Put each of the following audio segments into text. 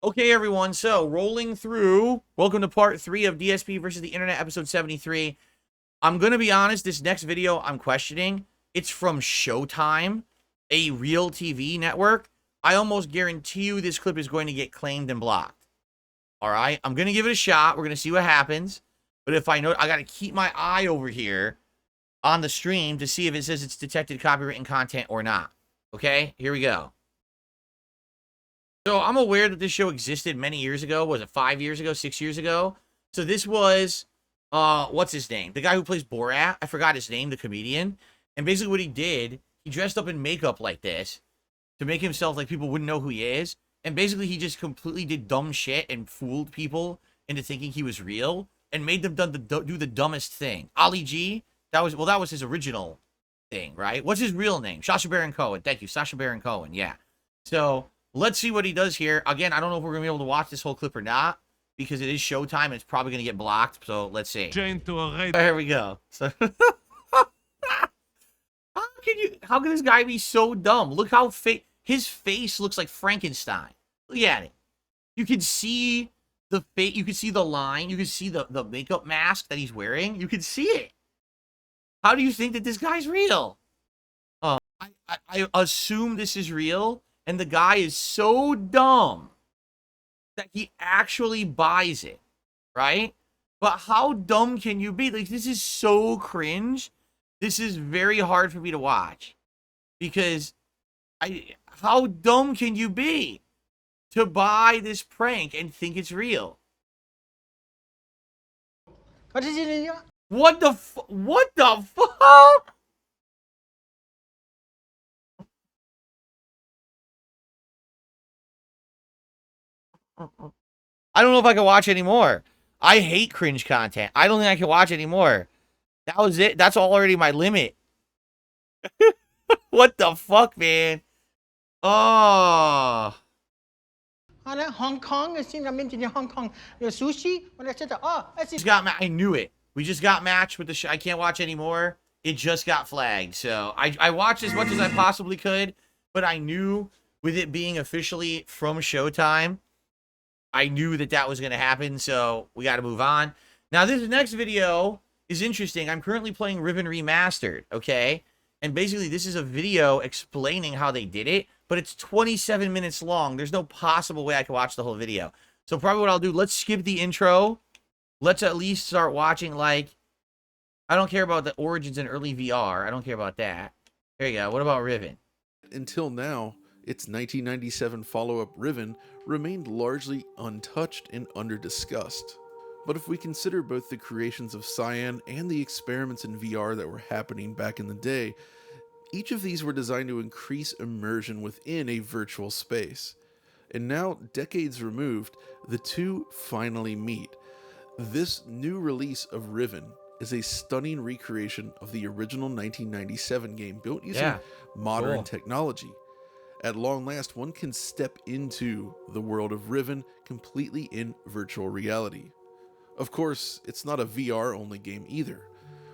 Okay, everyone, so rolling through. Welcome to part 3 of DSP versus the Internet, episode 73. I'm going to be honest, this next video I'm questioning. It's from Showtime, a real TV network. I almost guarantee you this clip is going to get claimed and blocked. All right, I'm going to give it a shot. We're going to see what happens. But if I know, I got to keep my eye over here on the stream to see if it says it's detected copywritten content or not. Okay, here we go. So I'm aware that this show existed many years ago. Was it 5 years ago, 6 years ago? So this was, what's his name? The guy who plays Borat. I forgot his name, the comedian. And basically what he did, he dressed up in makeup like this to make himself like people wouldn't know who he is. And basically he just completely did dumb shit and fooled people into thinking he was real and made them do the dumbest thing. Ali G, that was his original thing, right? What's his real name? Sacha Baron Cohen. Thank you, Sacha Baron Cohen. Yeah. So let's see what he does here. Again, I don't know if we're going to be able to watch this whole clip or not because it is Showtime and it's probably going to get blocked. So let's see. There we go. So how can this guy be so dumb? Look how his face looks like Frankenstein. Look at it. You can see the face. You can see the line. You can see the makeup mask that he's wearing. You can see it. How do you think that this guy's real? I assume this is real. And the guy is so dumb that he actually buys it, right? But how dumb can you be? Like, this is so cringe. This is very hard for me to watch. Because how dumb can you be to buy this prank and think it's real? What the fuck? I don't know if I can watch anymore. I hate cringe content. I don't think I can watch anymore. That was it. That's already my limit. What the fuck, man? Oh. Hong Kong, I've been to Hong Kong. Sushi. When I said, I knew it. We just got matched with the show. I can't watch anymore. It just got flagged. So I watched as much as I possibly could, but I knew with it being officially from Showtime, I knew that was going to happen, so we got to move on. Now, this next video is interesting. I'm currently playing Riven Remastered, okay? And basically, this is a video explaining how they did it, but it's 27 minutes long. There's no possible way I can watch the whole video. So probably what I'll do, let's skip the intro. Let's at least start watching, like, I don't care about the origins in early VR. I don't care about that. There you go. What about Riven? Until now, its 1997 follow-up Riven remained largely untouched and under-discussed. But if we consider both the creations of Cyan and the experiments in VR that were happening back in the day, each of these were designed to increase immersion within a virtual space. And now, decades removed, the two finally meet. This new release of Riven is a stunning recreation of the original 1997 game built using modern technology. At long last, one can step into the world of Riven completely in virtual reality. Of course, it's not a VR-only game either.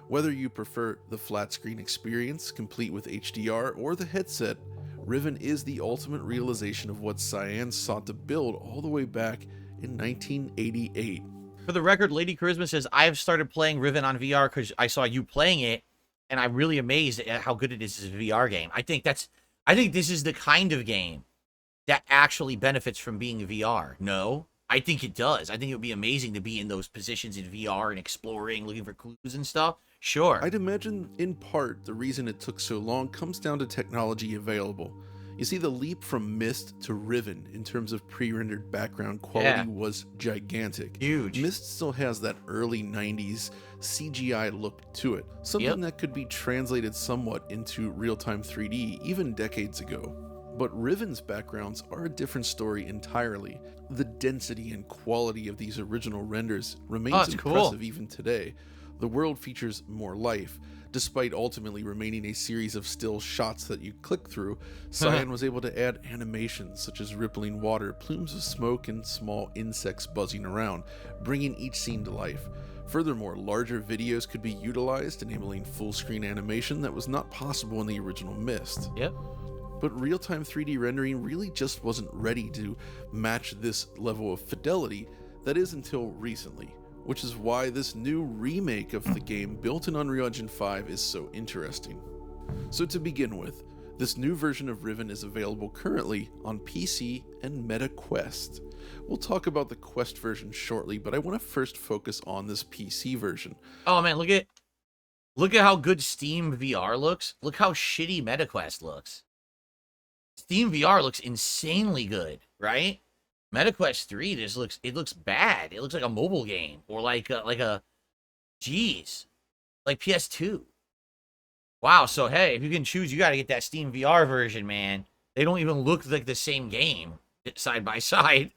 Whether you prefer the flat screen experience, complete with HDR, or the headset, Riven is the ultimate realization of what Cyan sought to build all the way back in 1988. For the record, Lady Charisma says, I've started playing Riven on VR because I saw you playing it, and I'm really amazed at how good it is as a VR game. I think this is the kind of game that actually benefits from being VR. No, I think it does. I think it would be amazing to be in those positions in VR and exploring, looking for clues and stuff. Sure. I'd imagine, in part, the reason it took so long comes down to technology available. You see, the leap from Myst to Riven in terms of pre-rendered background quality was gigantic. Huge. Myst still has that early 90s CGI look to it, something that could be translated somewhat into real-time 3D even decades ago. But Riven's backgrounds are a different story entirely. The density and quality of these original renders remains impressive even today. The world features more life. Despite ultimately remaining a series of still shots that you click through, Cyan was able to add animations such as rippling water, plumes of smoke, and small insects buzzing around, bringing each scene to life. Furthermore, larger videos could be utilized, enabling full-screen animation that was not possible in the original Myst. but real-time 3D rendering really just wasn't ready to match this level of fidelity, that is until recently, which is why this new remake of the game built in Unreal Engine 5 is so interesting. So to begin with, this new version of Riven is available currently on PC and Meta Quest. We'll talk about the Quest version shortly, but I want to first focus on this PC version. Oh man, look at how good Steam VR looks. Look how shitty MetaQuest looks. Steam VR looks insanely good, right? MetaQuest 3 just looks bad. It looks like a mobile game or like a like PS2. Wow, so hey, if you can choose, you got to get that Steam VR version, man. They don't even look like the same game side by side.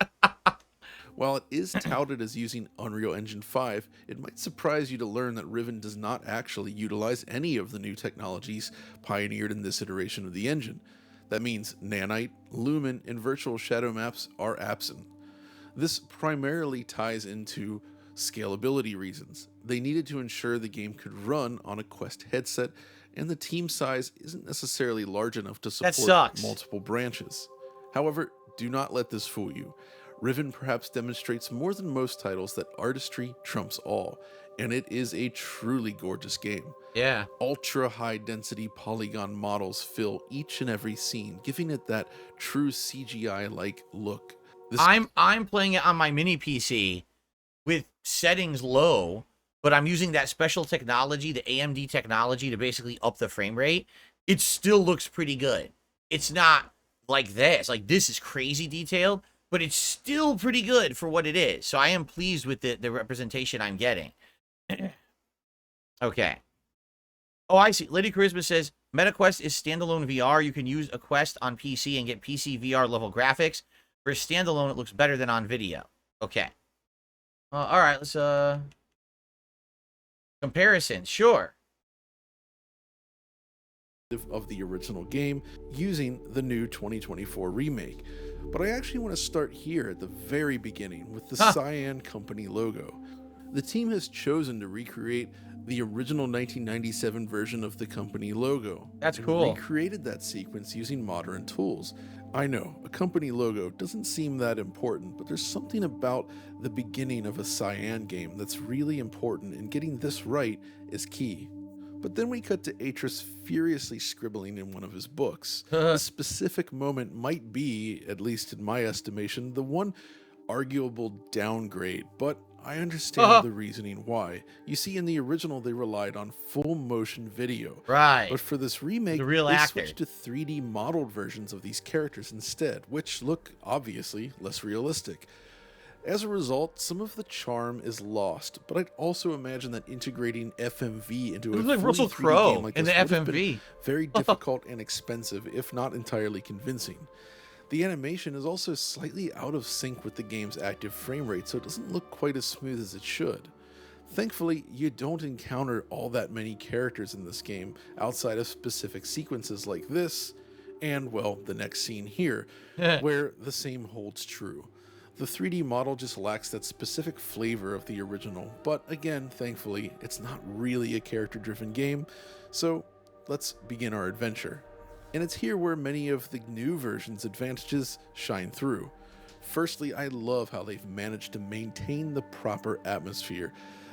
While it is touted as using Unreal Engine 5, it might surprise you to learn that Riven does not actually utilize any of the new technologies pioneered in this iteration of the engine. That means Nanite, Lumen, and virtual shadow maps are absent. This primarily ties into scalability reasons. They needed to ensure the game could run on a Quest headset, and the team size isn't necessarily large enough to support multiple branches. However, do not let this fool you. Riven perhaps demonstrates more than most titles that artistry trumps all, and it is a truly gorgeous game. Yeah. Ultra high density polygon models fill each and every scene, giving it that true CGI-like look. I'm playing it on my mini PC with settings low, but I'm using that special technology, the AMD technology, to basically up the frame rate. It still looks pretty good. It's not like this. Like, this is crazy detailed, but it's still pretty good for what it is. So I am pleased with the representation I'm getting. Okay. Oh, I see. Lady Charisma says, MetaQuest is standalone VR. You can use a Quest on PC and get PC VR level graphics. For standalone, it looks better than on video. Okay. All right, let's, comparison, sure. Of the original game using the new 2024 remake. But I actually want to start here at the very beginning with the Cyan Company logo. The team has chosen to recreate the original 1997 version of the company logo. That's cool. Recreated that sequence using modern tools. I know, a company logo doesn't seem that important, but there's something about the beginning of a Cyan game that's really important, and getting this right is key. But then we cut to Atris furiously scribbling in one of his books. A specific moment might be, at least in my estimation, the one arguable downgrade, but I understand the reasoning why. You see, in the original, they relied on full motion video. Right. But for this remake, they switched to 3D modeled versions of these characters instead, which look, obviously, less realistic. As a result, some of the charm is lost, but I'd also imagine that integrating FMV into a fully 3D game like this would have been very difficult and expensive, if not entirely convincing. The animation is also slightly out of sync with the game's active frame rate, so it doesn't look quite as smooth as it should. Thankfully, you don't encounter all that many characters in this game outside of specific sequences like this, and, well, the next scene here, where the same holds true. The 3D model just lacks that specific flavor of the original, but again, thankfully, it's not really a character-driven game, so let's begin our adventure. And it's here where many of the new version's advantages shine through. Firstly, I love how they've managed to maintain the proper atmosphere.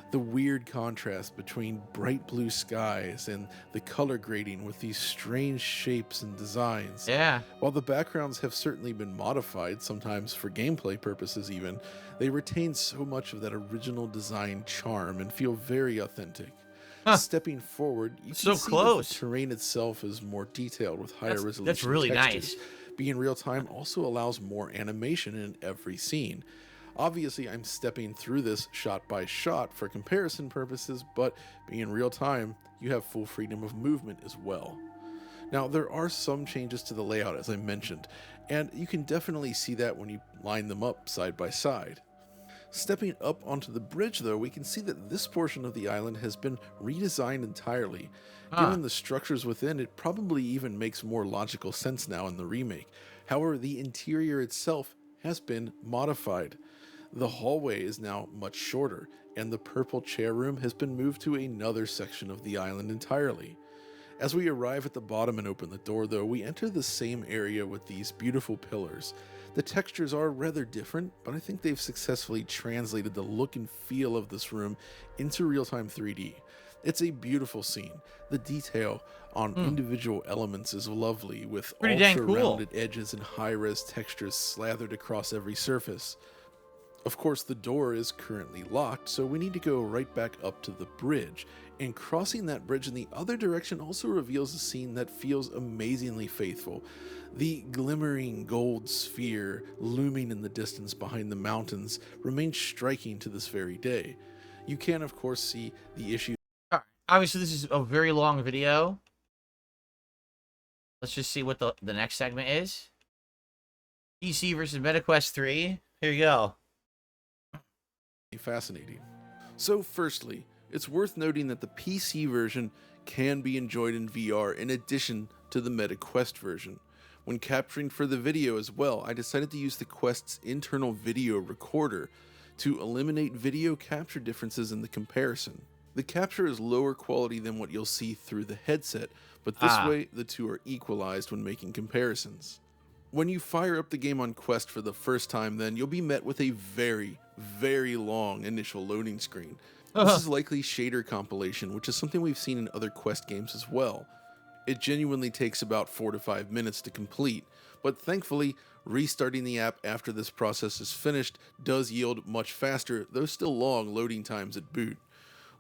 The weird contrast between bright blue skies and the color grading with these strange shapes and designs. Yeah. While the backgrounds have certainly been modified, sometimes for gameplay purposes even, they retain so much of that original design charm and feel very authentic. Stepping forward, you can see that the terrain itself is more detailed with higher resolution. That's really textures. nice. Being real time also allows more animation in every scene. Obviously, I'm stepping through this shot by shot for comparison purposes, but being real time, you have full freedom of movement as well. Now, there are some changes to the layout, as I mentioned, and you can definitely see that when you line them up side by side. Stepping up onto the bridge, though, we can see that this portion of the island has been redesigned entirely. Given the structures within, it probably even makes more logical sense now in the remake. However, the interior itself has been modified. The hallway is now much shorter, and the purple chair room has been moved to another section of the island entirely. As we arrive at the bottom and open the door though, we enter the same area with these beautiful pillars. The textures are rather different, but I think they've successfully translated the look and feel of this room into real-time 3D. It's a beautiful scene. The detail on individual elements is lovely, with Pretty dang cool. ultra-rounded edges and high-res textures slathered across every surface. Of course, the door is currently locked, so we need to go right back up to the bridge, and crossing that bridge in the other direction also reveals a scene that feels amazingly faithful. The glimmering gold sphere looming in the distance behind the mountains remains striking to this very day. You can, of course, see the issue. Obviously, this is a very long video. Let's just see what the next segment is. PC versus MetaQuest 3. Here you go. Fascinating. So firstly, it's worth noting that the PC version can be enjoyed in VR in addition to the MetaQuest version. When capturing for the video as well, I decided to use the Quest's internal video recorder to eliminate video capture differences in the comparison. The capture is lower quality than what you'll see through the headset, but this way the two are equalized when making comparisons. When you fire up the game on Quest for the first time, then you'll be met with a very, very long initial loading screen. This is likely shader compilation, which is something we've seen in other Quest games as well. It genuinely takes about 4 to 5 minutes to complete, but thankfully, restarting the app after this process is finished does yield much faster, though still long loading times at boot.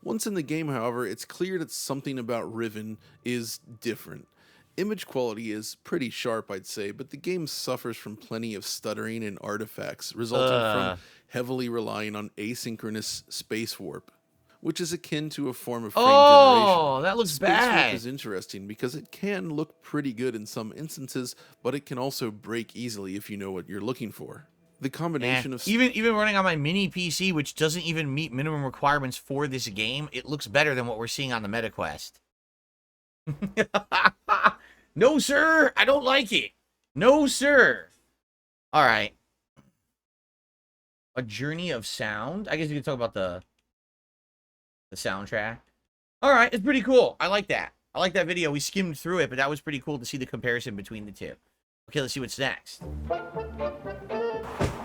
Once in the game, however, it's clear that something about Riven is different. Image quality is pretty sharp, I'd say, but the game suffers from plenty of stuttering and artifacts, resulting from heavily relying on asynchronous space warp, which is akin to a form of frame generation. That looks Space bad. warp is interesting because it can look pretty good in some instances, but it can also break easily if you know what you're looking for. The combination of even running on my mini PC, which doesn't even meet minimum requirements for this game, it looks better than what we're seeing on the MetaQuest. No, sir. I don't like it. No, sir. All right. A journey of sound. I guess we could talk about the soundtrack. All right. It's pretty cool. I like that. I like that video. We skimmed through it, but that was pretty cool to see the comparison between the two. Okay, let's see what's next.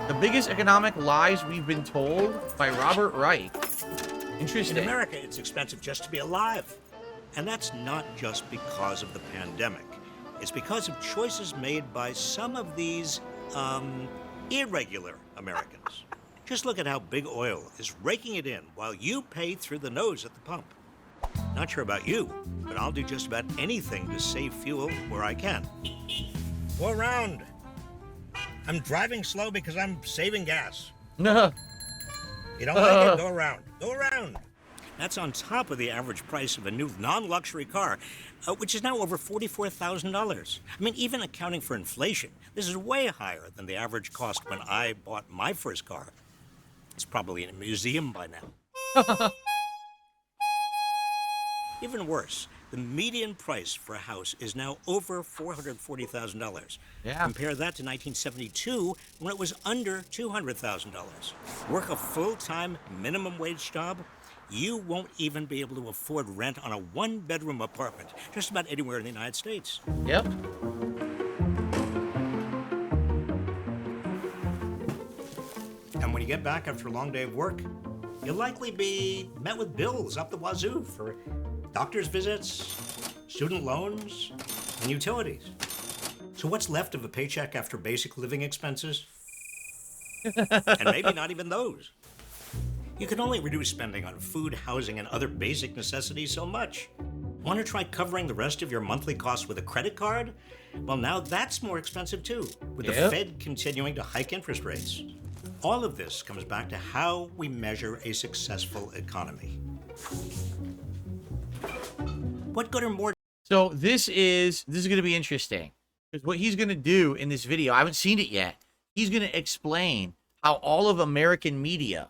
The biggest economic lies we've been told by Robert Reich. Interesting. In America, it's expensive just to be alive. And that's not just because of the pandemic. It's because of choices made by some of these, irregular Americans. Just look at how big oil is raking it in while you pay through the nose at the pump. Not sure about you, but I'll do just about anything to save fuel where I can. Go around. I'm driving slow because I'm saving gas. No. You don't like it? Go around. Go around. That's on top of the average price of a new non-luxury car, which is now over $44,000. I mean, even accounting for inflation, this is way higher than the average cost when I bought my first car. It's probably in a museum by now. Even worse, the median price for a house is now over $440,000. Yeah. Compare that to 1972, when it was under $200,000. Work a full-time minimum wage job, you won't even be able to afford rent on a one-bedroom apartment just about anywhere in the United States. Yep. And when you get back after a long day of work, you'll likely be met with bills up the wazoo for doctor's visits, student loans, and utilities. So what's left of a paycheck after basic living expenses? And maybe not even those. You can only reduce spending on food, housing, and other basic necessities so much. Want to try covering the rest of your monthly costs with a credit card? Well, now that's more expensive too, with the Fed continuing to hike interest rates. All of this comes back to how we measure a successful economy. What good are more? So this is going to be interesting, because what he's going to do in this video, I haven't seen it yet. He's going to explain how all of American media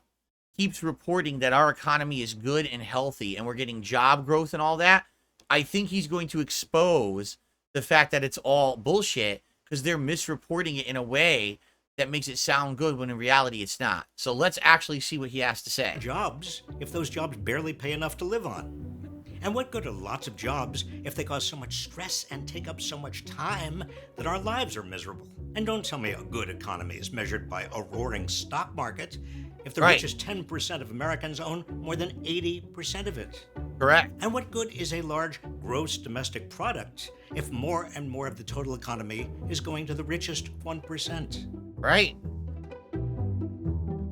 keeps reporting that our economy is good and healthy and we're getting job growth and all that. I think he's going to expose the fact that it's all bullshit because they're misreporting it in a way that makes it sound good when in reality it's not. So let's actually see what he has to say. Jobs if those jobs barely pay enough to live on. And what good are lots of jobs if they cause so much stress and take up so much time that our lives are miserable? And don't tell me a good economy is measured by a roaring stock market if the Right. richest 10% of Americans own more than 80% of it. Correct. And what good is a large gross domestic product if more and more of the total economy is going to the richest 1%? Right.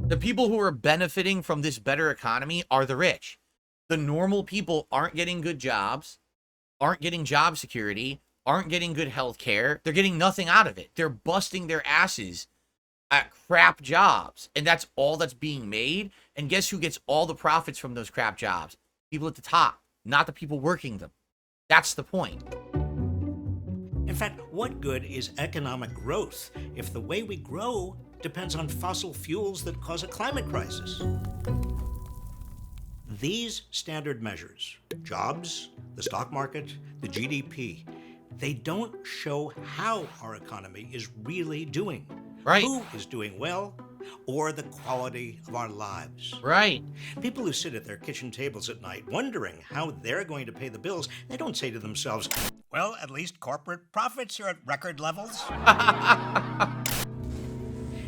The people who are benefiting from this better economy are the rich. The normal people aren't getting good jobs, aren't getting job security, aren't getting good health care. They're getting nothing out of it. They're busting their asses at crap jobs. And that's all that's being made. And guess who gets all the profits from those crap jobs? People at the top, not the people working them. That's the point. In fact, what good is economic growth if the way we grow depends on fossil fuels that cause a climate crisis? These standard measures, jobs, the stock market, the GDP, they don't show how our economy is really doing, Right. who is doing well, or the quality of our lives. Right. People who sit at their kitchen tables at night wondering how they're going to pay the bills, they don't say to themselves, well, at least corporate profits are at record levels.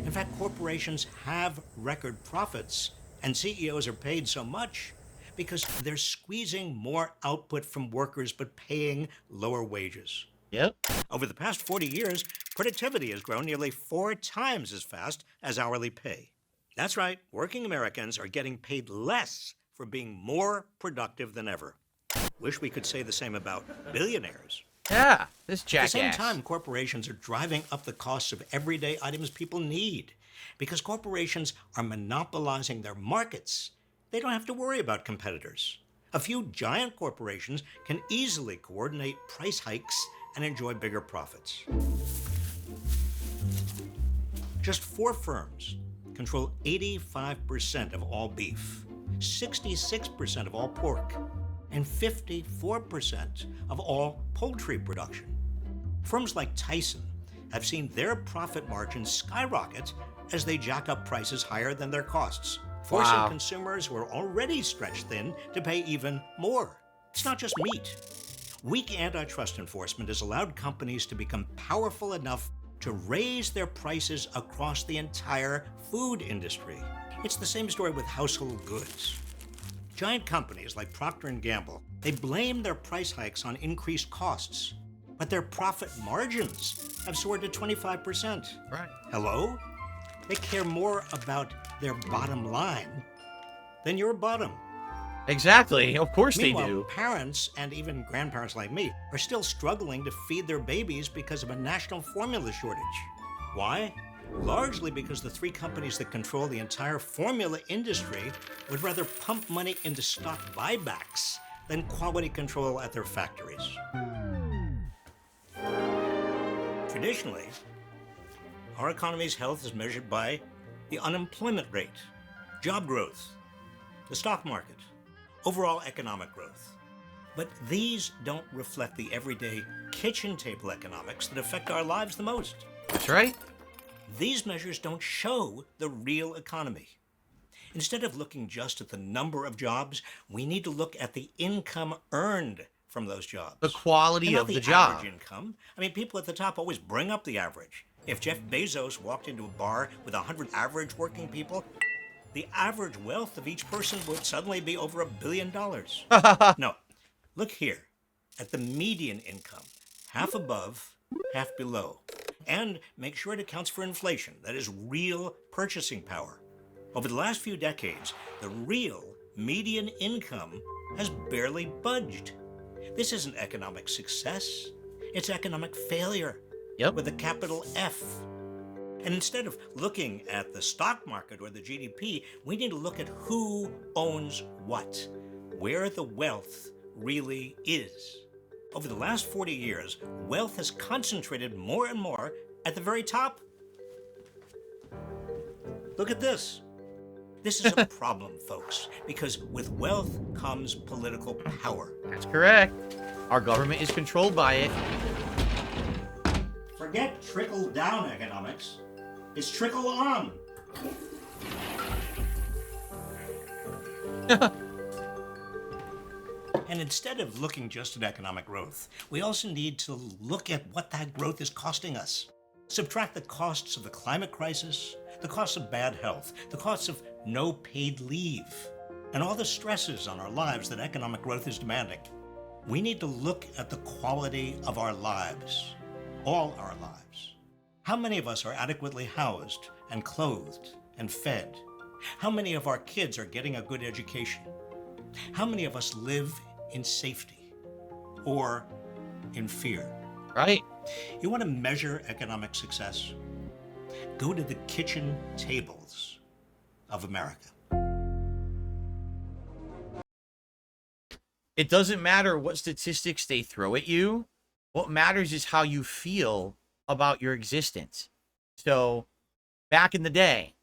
In fact, corporations have record profits, and CEOs are paid so much because they're squeezing more output from workers but paying lower wages. Yep. Over the past 40 years, productivity has grown nearly 4 times as fast as hourly pay. That's right, working Americans are getting paid less for being more productive than ever. Wish we could say the same about billionaires. Yeah. This At the jackass. same time, corporations are driving up the costs of everyday items people need. Because corporations are monopolizing their markets, they don't have to worry about competitors. A few giant corporations can easily coordinate price hikes and enjoy bigger profits. Just 4 firms control 85% of all beef, 66% of all pork, and 54% of all poultry production. Firms like Tyson have seen their profit margins skyrocket as they jack up prices higher than their costs, forcing Wow. consumers who are already stretched thin to pay even more. It's not just meat. Weak antitrust enforcement has allowed companies to become powerful enough to raise their prices across the entire food industry. It's the same story with household goods. Giant companies like Procter & Gamble, they blame their price hikes on increased costs, but their profit margins have soared to 25%. Right. Hello? They care more about their bottom line than your bottom. Exactly. Of course they Meanwhile, do. parents and even grandparents like me are still struggling to feed their babies because of a national formula shortage. Why? Largely because the 3 companies that control the entire formula industry would rather pump money into stock buybacks than quality control at their factories. Traditionally, our economy's health is measured by the unemployment rate, job growth, the stock market, overall economic growth. But these don't reflect the everyday kitchen table economics that affect our lives the most. That's right. These measures don't show the real economy. Instead of looking just at the number of jobs, we need to look at the income earned from those jobs. The quality And not of the the job. average income. I mean, people at the top always bring up the average. If Jeff Bezos walked into a bar with 100 average working people, the average wealth of each person would suddenly be over $1 billion. No, look here at the median income, half above, half below. And make sure it accounts for inflation, that is real purchasing power. Over the last few decades, the real median income has barely budged. This isn't economic success, it's economic failure. Yep. With a capital F. And instead of looking at the stock market or the GDP, we need to look at who owns what, where the wealth really is. Over the last 40 years, wealth has concentrated more and more at the very top. Look at this. This is a problem, folks, because with wealth comes political power. That's correct. Our government is controlled by it. Forget trickle-down economics. It's trickle-on. And And instead of looking just at economic growth, we also need to look at what that growth is costing us. Subtract the costs of the climate crisis, the costs of bad health, the costs of no paid leave, and all the stresses on our lives that economic growth is demanding. We need to look at the quality of our lives, all our lives. How many of us are adequately housed and clothed and fed? How many of our kids are getting a good education? How many of us live in safety or in fear? Right? You want to measure economic success? Go to the kitchen tables of America. It doesn't matter what statistics they throw at you. What matters is how you feel about your existence. So back in the day,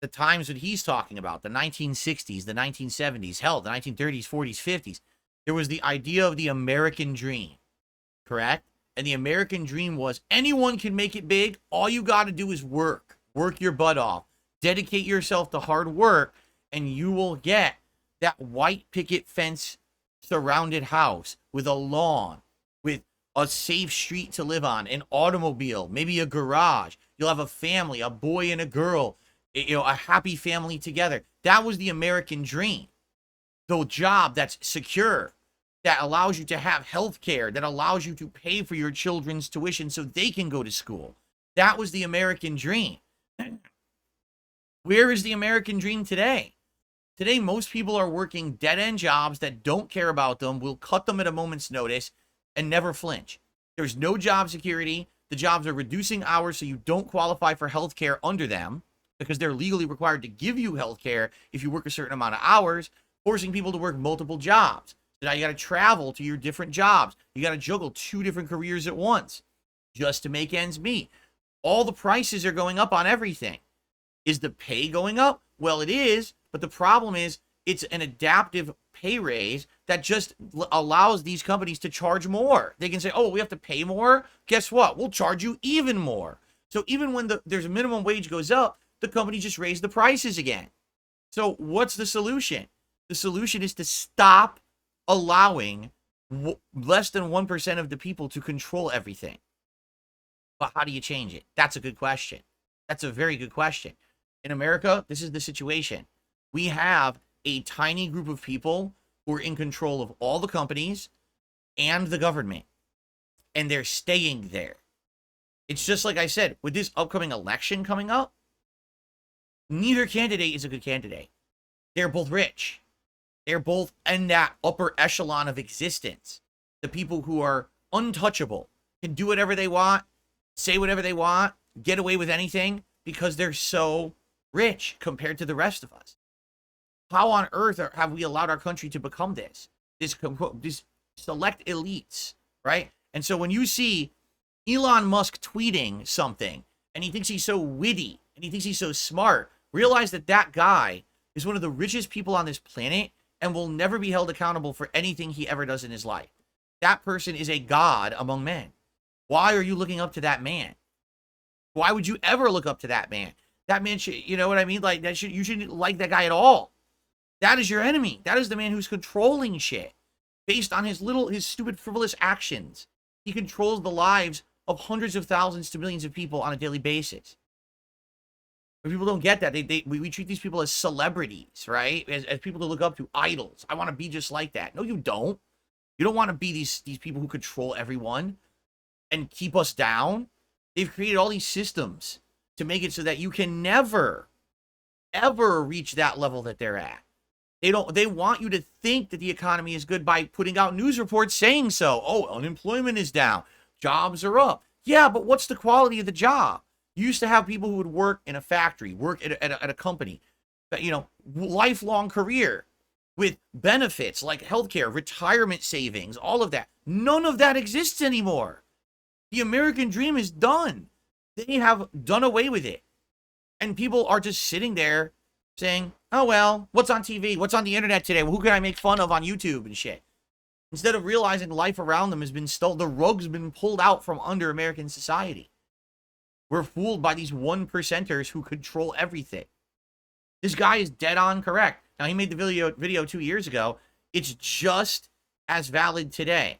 the times that he's talking about, the 1960s, the 1970s, hell, the 1930s, 40s, 50s, there was the idea of the American dream, correct? And the American dream was anyone can make it big. All you got to do is work your butt off, dedicate yourself to hard work, and you will get that white picket fence surrounded house with a lawn, with a safe street to live on, an automobile, maybe a garage. You'll have a family, a boy and a girl, a happy family together. That was the American dream. The job that's secure, that allows you to have health care, that allows you to pay for your children's tuition so they can go to school. That was the American dream. Where is the American dream today? Today, most people are working dead-end jobs that don't care about them, will cut them at a moment's notice, and never flinch. There's no job security. The jobs are reducing hours so you don't qualify for health care under them because they're legally required to give you health care if you work a certain amount of hours, forcing people to work multiple jobs. So now you got to travel to your different jobs. You got to juggle 2 different careers at once just to make ends meet. All the prices are going up on everything. Is the pay going up? Well, it is, but the problem is it's an adaptive pay raise that just allows these companies to charge more. They can say, oh, we have to pay more. Guess what? We'll charge you even more. So even when there's a minimum wage goes up, the company just raised the prices again. So what's the solution? The solution is to stop allowing less than 1% of the people to control everything. But how do you change it? That's a good question. That's a very good question. In America, this is the situation. We have a tiny group of people who are in control of all the companies and the government, and they're staying there. It's just like I said, with this upcoming election coming up, neither candidate is a good candidate. They're both rich. They're both in that upper echelon of existence. The people who are untouchable can do whatever they want, say whatever they want, get away with anything because they're so rich compared to the rest of us. How on earth have we allowed our country to become this select elites, right? And so when you see Elon Musk tweeting something and he thinks he's so witty and he thinks he's so smart, realize that that guy is one of the richest people on this planet and will never be held accountable for anything he ever does in his life. That person is a god among men. Why are you looking up to that man? Why would you ever look up to that man? That man should, you know what I mean? Like you shouldn't like that guy at all. That is your enemy. That is the man who's controlling shit based on his stupid, frivolous actions. He controls the lives of hundreds of thousands to millions of people on a daily basis. But people don't get that. We treat these people as celebrities, right? As people to look up to, idols. I want to be just like that. No, you don't. You don't want to be these people who control everyone and keep us down. They've created all these systems to make it so that you can never, ever reach that level that they're at. They want you to think that the economy is good by putting out news reports saying so. Oh, unemployment is down. Jobs are up. Yeah, but what's the quality of the job? You used to have people who would work in a factory, work at a company, lifelong career with benefits like healthcare, retirement savings, all of that. None of that exists anymore. The American dream is done. They have done away with it. And people are just sitting there saying, oh, well, what's on TV? What's on the internet today? Well, who can I make fun of on YouTube and shit? Instead of realizing life around them has been stolen, the rug's been pulled out from under American society. We're fooled by these 1%ers who control everything. This guy is dead on correct. Now, he made the video 2 years ago. It's just as valid today.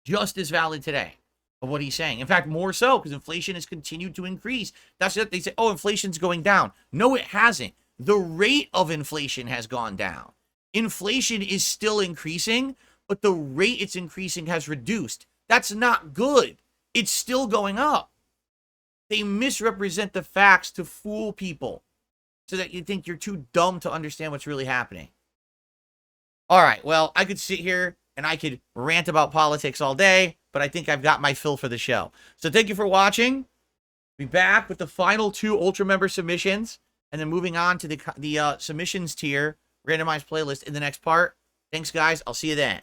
Just as valid today of what he's saying. In fact, more so, because inflation has continued to increase. That's what they say, oh, inflation's going down. No, it hasn't. The rate of inflation has gone down. Inflation is still increasing, but the rate it's increasing has reduced. That's not good. It's still going up. They misrepresent the facts to fool people so that you think you're too dumb to understand what's really happening. All right, well, I could sit here and I could rant about politics all day, but I think I've got my fill for the show. So thank you for watching. Be back with the final 2 Ultra member submissions, and then moving on to the submissions tier randomized playlist in the next part. Thanks, guys. I'll see you then.